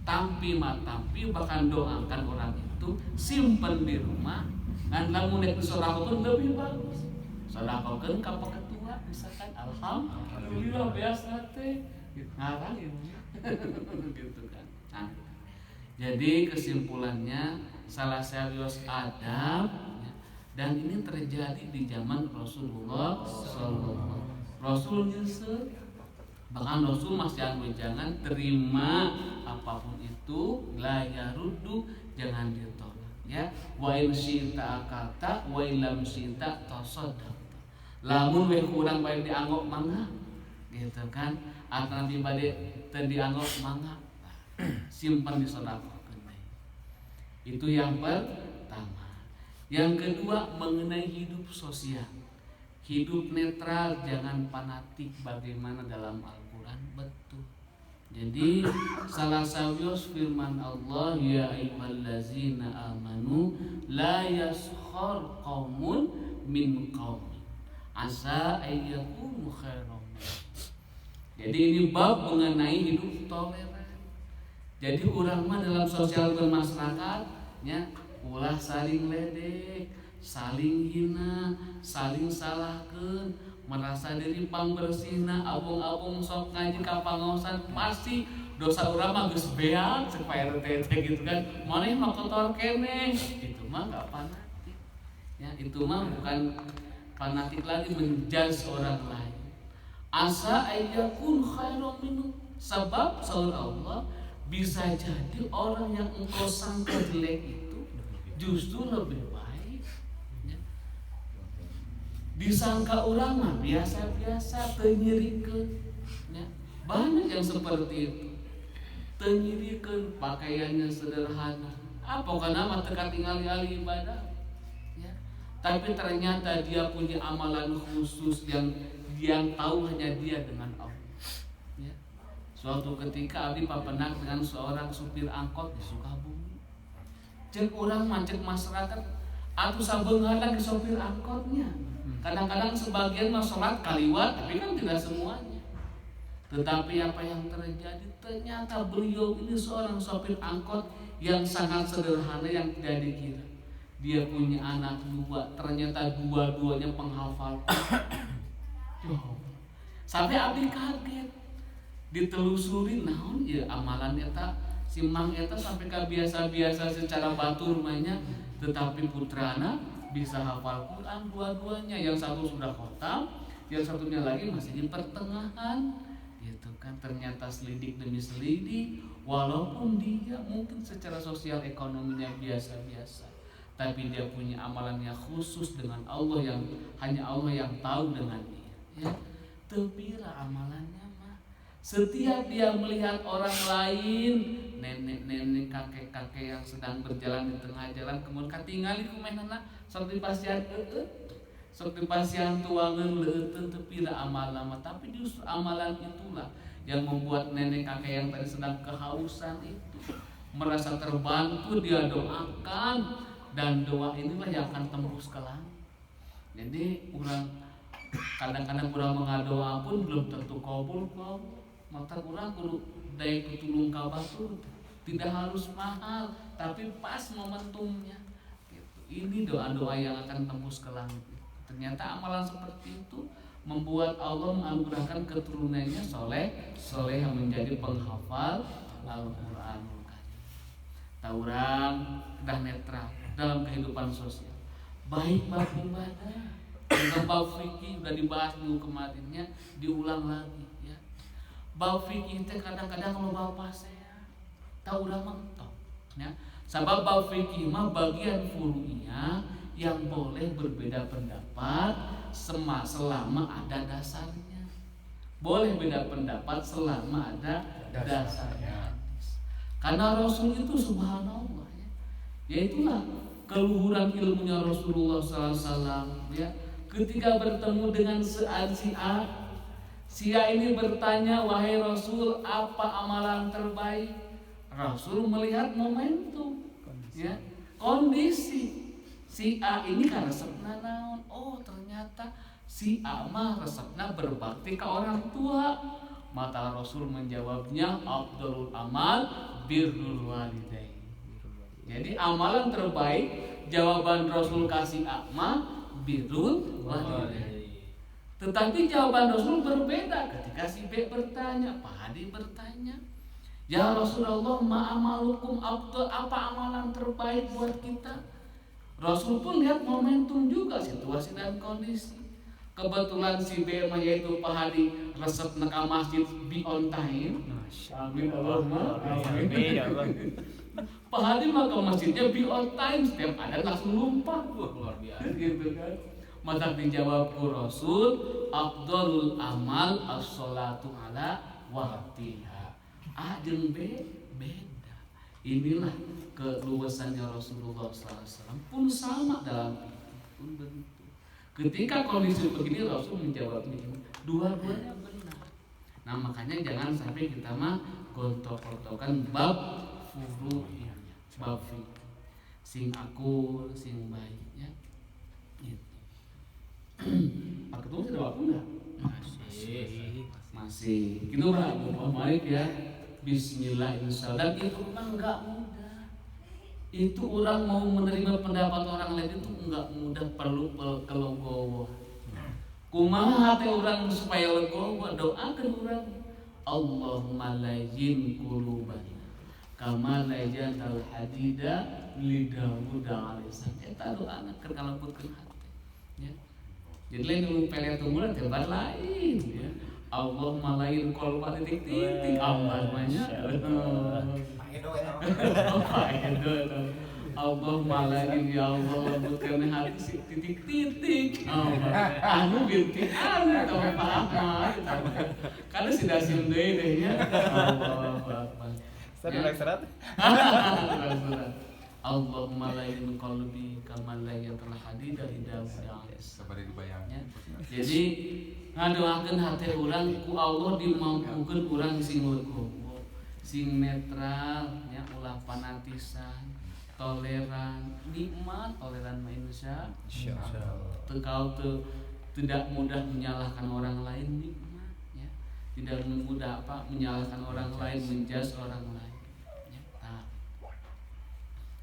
Tampi bahkan doakan orang itu simpen di rumah ngan lamun nek sodakokeun lebih bagus. Sodakokeun ka ketua misalkan alhamdulillah biasa teh ngarang ya gitu kan. Nah, jadi kesimpulannya salah serius adab ya, dan ini terjadi di zaman Rasulullah sallallahu Rasul nyesel bahkan Rasul masih jangan terima apapun itu la yaruddu jangan ditolak ya wa in syi'ta akalta wa in lam syi'ta tasaddaq lamun we kurang bae dianggap mangga gitu kan atau nabi bade teu dianggap mangga simpan di sedekahkeun. Itu yang pertama. Yang kedua mengenai hidup sosial. Hidup netral, jangan fanatik bagaimana dalam Al-Quran, betul. Jadi salah sawios firman Allah ya ayyuhallazina amanu la yaskhar qaumun min qaumin asa ayyakunu khairan. Jadi ini bab mengenai hidup toleran. Jadi orang mah dalam sosial bermasyarakatnya ulah saling ledek, saling hina, saling salahkeun, merasa diri pangbersihna, abung-abung sok ngaji ka pangaosan pasti dosa urang mah geus beak supaya RT gitu kan. Maneh mah kotor keneh. Itu mah enggak fanatik. Ya, itu mah bukan fanatik lagi menjudge orang lain. Asa ayyakun khairum minhu. Sebab saur Allah bisa jadi orang yang engkau sangka jelek itu justru lebih baik. Disangka orang mah biasa-biasa teu nyirikeun ya. Banyak yang seperti itu. Teu nyirikeun pakaiannya sederhana. Apa kana mah teu katingali ibadah. Ya. Tapi ternyata dia punya amalan khusus yang tahu hanya dia dengan Allah. Ya. Suatu ketika Abi papenak dengan seorang supir angkot di Sukabumi. Cek orang macet masyarakat atuh sabeungana ke sopir angkotnya. Kadang-kadang sebagian mah sholat kaliwat, tapi kan tidak semuanya. Tetapi apa yang terjadi? Ternyata beliau ini seorang sopir angkot yang sangat sederhana yang tidak dikira. Dia punya anak dua, ternyata dua-duanya penghafal. Sampai Abdi kaget. Ditelusuri naon ya amalan eta si Mang eta sampai ka biasa-biasa secara batur rumahnya, tetapi putrana bisa hafal Quran dua-duanya, yang satu sudah khatam, yang satunya lagi masih di pertengahan, gitu kan. Ternyata selidik demi selidik, walaupun dia mungkin secara sosial ekonominya biasa-biasa, tapi dia punya amalannya khusus dengan Allah yang hanya Allah yang tahu dengan dia. Ya, tebira amalannya mah. Setiap dia melihat orang lain, nenek-nenek, kakek-kakek yang sedang berjalan di tengah jalan, kemudian katingali kumaha seperti pasien seperti pasien tuangan leuteun teu pira amalan, tapi justru amalan itulah yang membuat nenek kakek yang tadi sedang kehausan itu merasa terbantu, dia doakan, dan doa inilah yang akan tembus ke langit. Jadi orang kadang-kadang orang mengadoa pun belum tentu kabul kok. Maka orang kudu daya pitulung ka batur, tidak harus mahal, tapi pas momentumnya. Ini doa-doa yang akan tembus ke langit. Ternyata amalan seperti itu membuat Allah menganugerahkan keturunannya soleh yang menjadi penghafal Al-Qur'anul Karim. Taurang dah netral dalam kehidupan sosial. Baik bab ibadah, tentang bab fikih udah dibahas minggu kemarinnya, diulang lagi ya. Bab fikih teh kadang-kadang kalau bab pasea, taurang mentok ya. Sebab bab fikih mah bagian furu'iyah yang boleh berbeda pendapat selama ada dasarnya. Boleh beda pendapat selama ada dasarnya. Karena Rasul itu subhanallah ya itulah keluhuran ilmunya Rasulullah SAW ya. Ketika bertemu dengan si A ini bertanya, wahai Rasul, apa amalan terbaik? Rasul melihat momentum ya, kondisi si A ini kan resepna naon. Oh ternyata si A mah resepna berbakti ke orang tua. Maka Rasul menjawabnya, afdalul amal birrul walidain. Jadi amalan terbaik jawaban Rasul kasih A mah birrul walidain. Tetapi jawaban Rasul berbeda ketika si B bertanya, Pak Hadi bertanya, ya Rasulullah, ma'amalukum afdal, apa amalan terbaik buat kita? Rasul pun lihat momentum juga, situasi dan kondisi. Kebetulan si B yaitu Pak Hadi resep neka masjid be on time. Amin Allahumma amin. Pak Hadi mah ke masjidnya be on time, setiap ada langsung lumpat. Wah luar biasa gitu kan. Maka dijawab ku Rasul, afdalul amal as-sholatu ala waqtiha. A jeung B beda. Inilah keluasannya Rasulullah SAW pun sama dalam pun begitu. Ketika kondisi begini Rasul menjawabnya dua-duanya benar. Nah makanya jangan sampai kita mah gontok-gontokan bab furu'iyah, bab fikih. Sing akur, sing baik ya. Gitu. Pak Ketua sudah waktu enggak? Masih. Gitu Pak, baik ya. Bismillah insyaallah. Dan itu kan enggak mudah. Itu orang mau menerima pendapat orang lain itu enggak mudah, perlu legowo. Kumaha hati orang supaya legowo, doakan orang. Allahumma layyin qulubana kama layyanal hadida li Daud alaihissalam. Eta doana keur kalebutkeun hati. Ya. Jadi lain nu pelet tunggulan tempat lain ya. Allahumma layyin qulubana titik-titik amal banyak. Allahumma layyin ya Allah lembutkan hati titik-titik. Anu binti anu tau paham. Karena sudah sim deui deh nya. Allahu akbar. Serat. Allahumma layyin qalbi kama layyanal hadida li Daud Sabar dibayangnya. Jadi ngadoakeun hati urang ku Allah dimampukeun urang sing legowo, sing netral nya ulah fanatisan, toleran, nikmat, toleran manusia. Engkau tidak mudah menyalahkan orang lain, nikmat ya. Tidak mudah menyalahkan orang lain, menjudge orang lain. Ya, nah.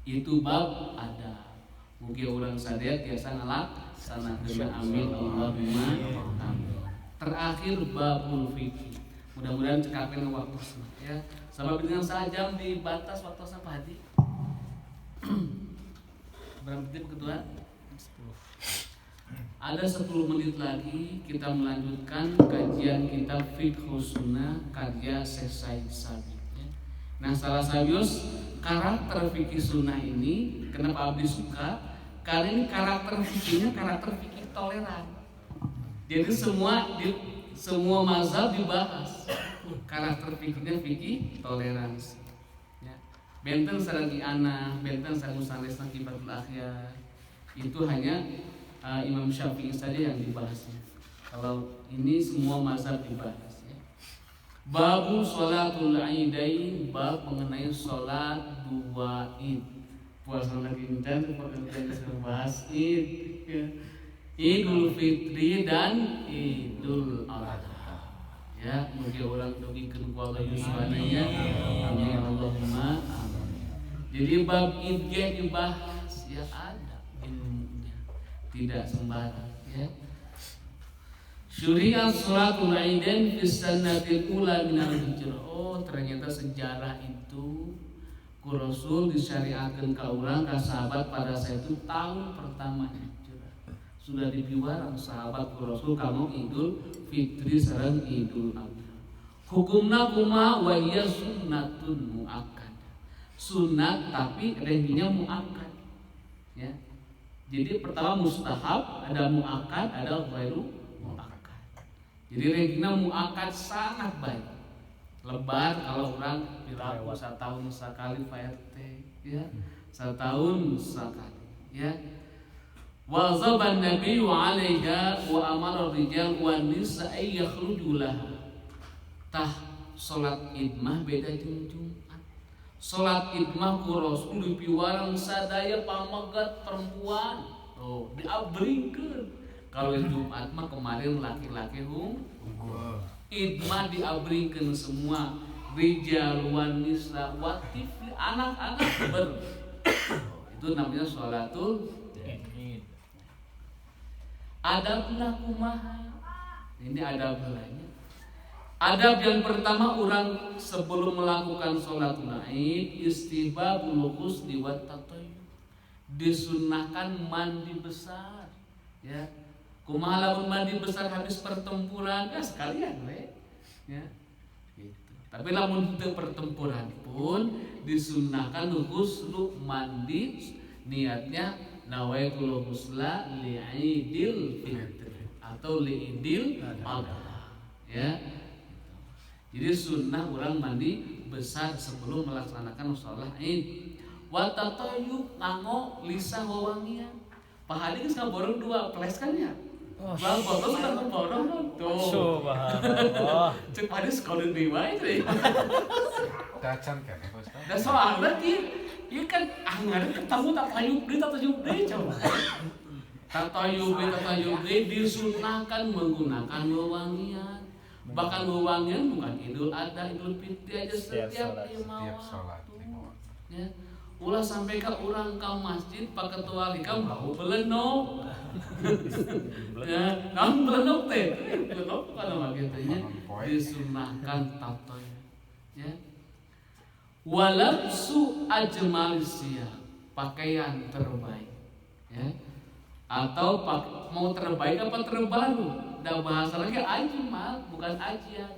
Itu bab ada. Mugi urang sadaya tiasa ngalaksanakeun amin Allahumma amin. Terakhir babul fikih. Mudah-mudahan cekapen waktu ya. Sama dengan sajam dibatas waktu sampai hadi. Berapa menit kedua? 10. Ada 10 menit lagi kita melanjutkan kajian kitab Fiqhus Sunnah karya Syekh Said Sabiq ya. Nah, salah sabius karakter fikih sunnah ini kenapa abdi suka? Karena ini karakter fikihnya karakter fikih toleran. Jadi semua mazhab dibahas. Karakter fikihnya fikih toleransi. Ya. Benten sareng ana, benten sareng sanes kibatul akhyar. Itu hanya Imam Syafi'i saja yang dibahasnya. Kalau ini semua mazhab dibahas ya. Babu sholatul aidain, bab mengenai sholat dua id. Puasa lagi dan kita bahas id ya. Idul Fitri dan Idul Adha. Ya, mugi orang dogikeun ku Allah subhanahu ya. Amin Allahumma amin. Jadi bab id ge dibahas ya, ada ilmunya. Tidak sembarang ya. Syuri'at salatul aidain fis sanatil ula minal hijrah. Oh, ternyata sejarah itu ku Rasul disyariatkeun ka urang ka sahabat pada saat itu tahun pertama hijrah. Sudah dipiwarang sahabat ku Rasul kanu Idul Fitri sareng Idul Adha. Hukumna kumaha wa hiya sunnatun muakkad. Sunat tapi reginya muakkad. Ya. Jadi pertama mustahab, ada muakkad, ada ghairu muakkad. Jadi reginya muakkad sangat baik. Lebar kalau orang piraku setahun sekali PRT, ya. Setahun sekali, ya. Wa zaban Nabi wa 'alaiha wa amara rijal wa nisa ay yakhruju laha. Tah salat Id mah beda jeung Jumat. Salat Id mah ku Rasul dipiwarang sadaya pamagat perempuan. Oh, diabringkeun. Kalau Jumat mah kemarin laki-laki Id mah diabringkeun semua rijal wan nisa wa tifli anak-anak ber. Itu namanya sholatul Id. Adabna kumaha? Ini adab lainnya. Adab yang pertama orang sebelum melakukan sholatul Id istihbabul ghusli wat tatayyub. Disunnahkan mandi besar, ya. Kumaha lamun mandi besar habis pertempuran ya sekalian we, ya. Gitu. Tapi lamun teu pertempuran pun disunnahkan ghuslu mandi niatnya nawaitul ghusla li'idil fitri atau li'idil adha, ya. Jadi sunnah orang mandi besar sebelum melaksanakan sholat Id. Wa tatayyub nganggo lisah wewangian. Pahadi geus ngaborong 2 peles kan ya. Bang foto sudah ngaborong tuh. Subhanallah. Cek pahadi sekolah di wae teh. Dacan kan ya Ustaz. Da soalna ieu kan anggaran ketemu tatayyub deui coba. Tatayyub disunnahkan menggunakan wewangian. Bahkan wewangian bukan Idul Adha, Idul Fitri aja setiap sholat. Ya. Ulah sampai ke orang ka masjid pak ketua likam bau belenok. Ya, namun belenok teh. Belenok kana mah kitu nya disunnahkan tatayyub. Ya. Walabsu ajmalis siyab, pakaian terbaik. Ya. Atau mau terbaik apa terbaru? Da bahasa lagi ajmal bukan ajiat.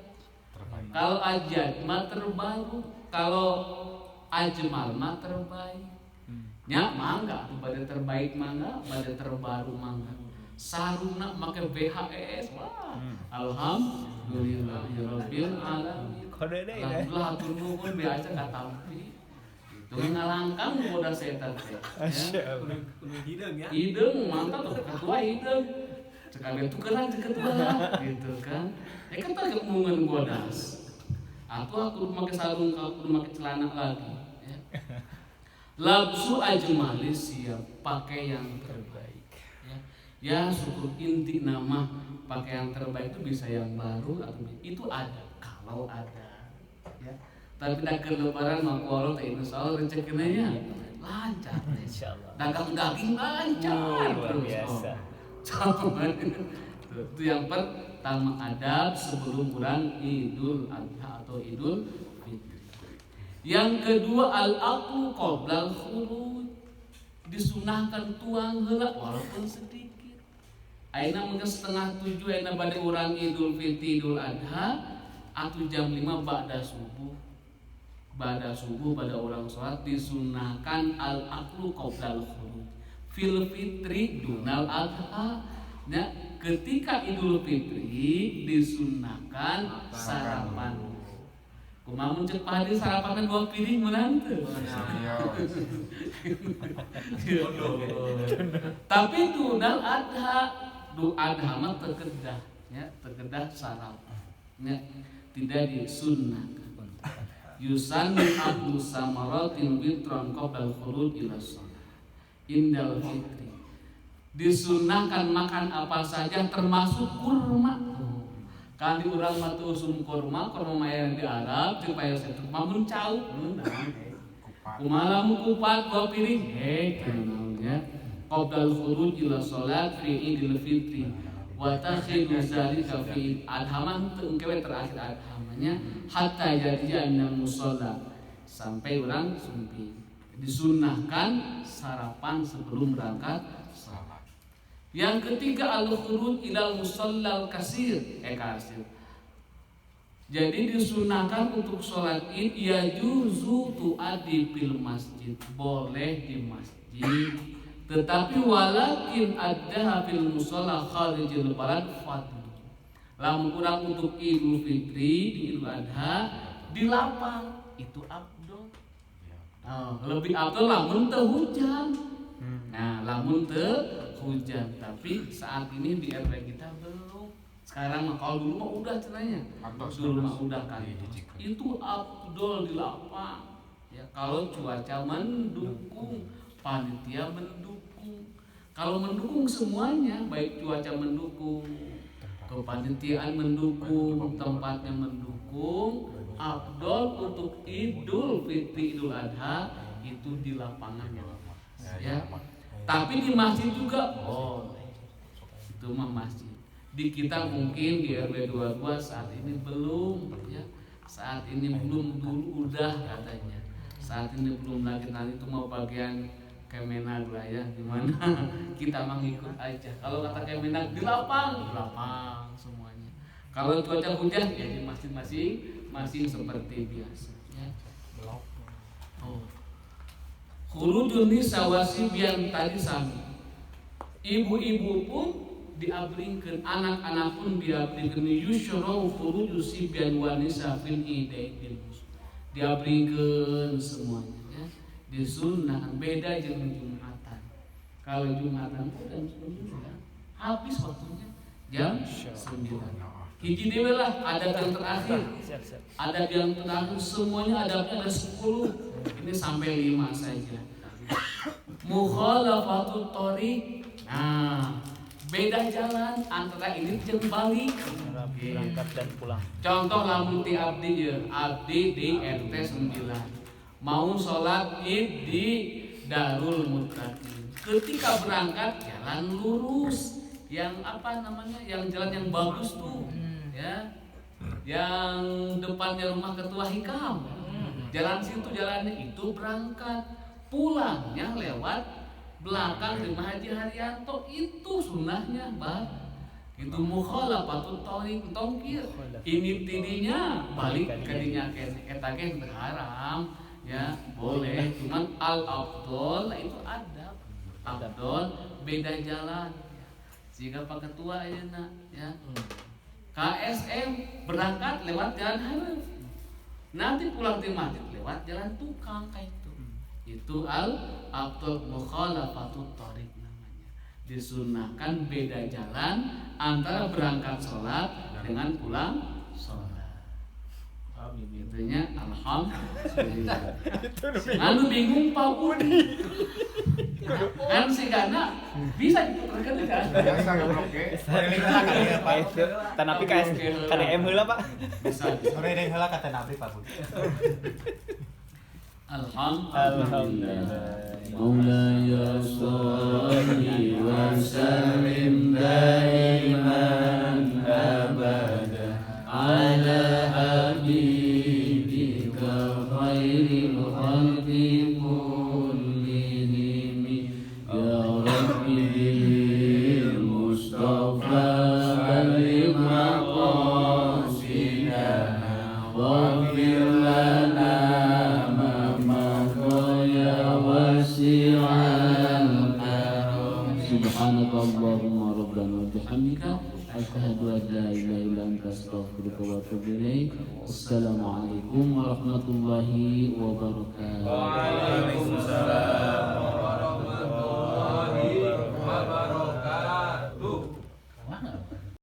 Kalau ajiat mah terbaru, kalau ajmal mah terbaik. Nya mangga pada terbaik mangga, pada terbaru mangga. Saruna make BHS. Wah. Alhamdulillahirabbil alamin. Alhamdulillah hatur nuhun biasa katampi. Itu ngalangkang bodas setan teh. Kudu hideung ya. Hideung mantap tuh ketua hideung. Sekalian tukeran ke ketua gitu kan. Ya kan tak kemungan bodas. Aku make sarung, aku make celana lagi, ya. Labsu ajmalis siap pakai yang terbaik, ya. Ya syukur inti nama pakai yang terbaik itu bisa yang baru atau itu ada kalau ada, ya. Tapi dah ke lebaran mau kualo teh insyaallah rezekinya lancar, Insyaallah. dagang daging lancar Luar biasa. Itu yang pertama adab sebelum orang Idul Adha atau Idul Fitri. Yang kedua al-aqlu qoblal khuruj. Disunahkan tuang heula walaupun sedikit. Ayeuna mungkin 6:30 ayeuna bade urang Idul Fitri Idul Adha atau jam 5 ba'da subuh. Ba'da subuh pada orang salat disunahkan al-aqlu qoblal khuruj. Fil fitri dunal adha. Nah, ketika Idul Fitri disunahkan sarapan. Kumaha mun cek pahadi sarapan 2 piring meunang teu. Tapi dunal adha, adha mah terkedah, ya, terkedah sarapan. Ya, tidak disunahkan. Yusannu abdu samaratin witran qabla al-khuruj ila shalah. Indal fitri disunahkan makan apa saja termasuk kurma. Kan di urang mah teu usum kurma mah di Arab teu paya setu mamun cau. Kumaha lamun kupat 2 piring kitu naon ya. Qabla al-khuruj ila shalat fi Idul Fitri. wa takhiru zalika fi adhaman teu engke terakhir adhamannya hatta yarji'an musalla sampai orang sumping. Disunahkan sarapan sebelum berangkat salat. Yang ketiga al-khuruj ilal musallal kasir kasir. Jadi disunahkan untuk sholat id yajuzu tu'addi fil masjid, boleh di masjid, tetapi walakin addaha fil musalla kharijil balad fadl. Lamun kurang untuk Idul Fitri di Idul Adha di lapang itu abdul. Lebih abdul lamun teu hujan. Nah, lamun teu hujan, tapi saat ini di RW kita belum. Sekarang kalau dulu mah udah cenanya. Dulu mah udah kan. Itu abdul di lapang. Ya, kalau cuaca mendukung, panitia mendukung. Kalau mendukung semuanya, baik cuaca mendukung, kepanitiaan mendukung, tempatnya mendukung, abdul untuk Idul Fitri Idul Adha itu di lapangan ya. Tapi di masjid juga boleh. Itu mah masjid. Di kita mungkin di RW 22 saat ini belum ya. Saat ini belum, dulu udah katanya. Saat ini belum lagi, nanti itu mau bagian Kemenag lah ya, dimana kita mengikut aja. Kalau kata Kemenag di lapang semuanya. Kalau cuaca hujan ya di masing-masing seperti biasa ya. Khurujun nisa wasibyan tadi sami. Ibu-ibu pun diabringkeun, anak-anak pun diabringkeun yusyra khuruju sibyan wa nisa fil idaidil diabringkeun semuanya ya. Disunahkan beda jeung Jumatan. Kalau Jumatan jam 9 habis waktunya jam 9. Hiji dewe lah adab yang terakhir. Adab yang terakhir semuanya adabnya ada 10. Ini sampai 5 saja. Mukhalafatut thoriq. Nah, beda jalan antara ini jeung balik. Berangkat dan pulang. Contoh lamun ti abdi ya, abdi di RT 9. Mau sholat id di Darul Muttaqin. Ketika berangkat jalan lurus, yang apa namanya? Yang jalan yang bagus tuh, ya. Yang depannya rumah ketua hikam. Jalan situ jalannya itu berangkat. Pulangnya lewat belakang rumah Haji Haryanto, itu sunnahnya bah. Itu mukhalafatut thoriq tongkir. Ini tidinya balik ke dinya eta ge haram ya, boleh, cuman al afdol itu adab. Afdol beda jalan ya. Sehingga Pak Ketua ayeuna ya. KSM berangkat lewat jalan hareup. Nanti pulang di masjid lewat jalan tukang kayak itu. Itu al-afdol mukhalafatut thoriq namanya. Disunahkan beda jalan antara berangkat sholat dengan pulang sholat. Itunya alhamdulillah. Anu bingung Pak Budi. Kan si Gana bisa diputarkan kan? Biasa goblok ge. Tanapi KDM heula Pak. Bisa. Sore deui heula ka Tanapi Pak Budi. Alhamdulillah. Maulaya sholli wa sallim daiman abada ala habibika khairil khalqi kullihim ya rabbi bil mustafa balligh maqasidana waghfir lana Subhanakallahumma rabbana wa bihamdika asyhadu an la ilaha illa anta astaghfiruka wa atubu ilaik. Assalamualaikum warahmatullahi wabarakatuh. Waalaikumsalam warahmatullahi wabarakatuh.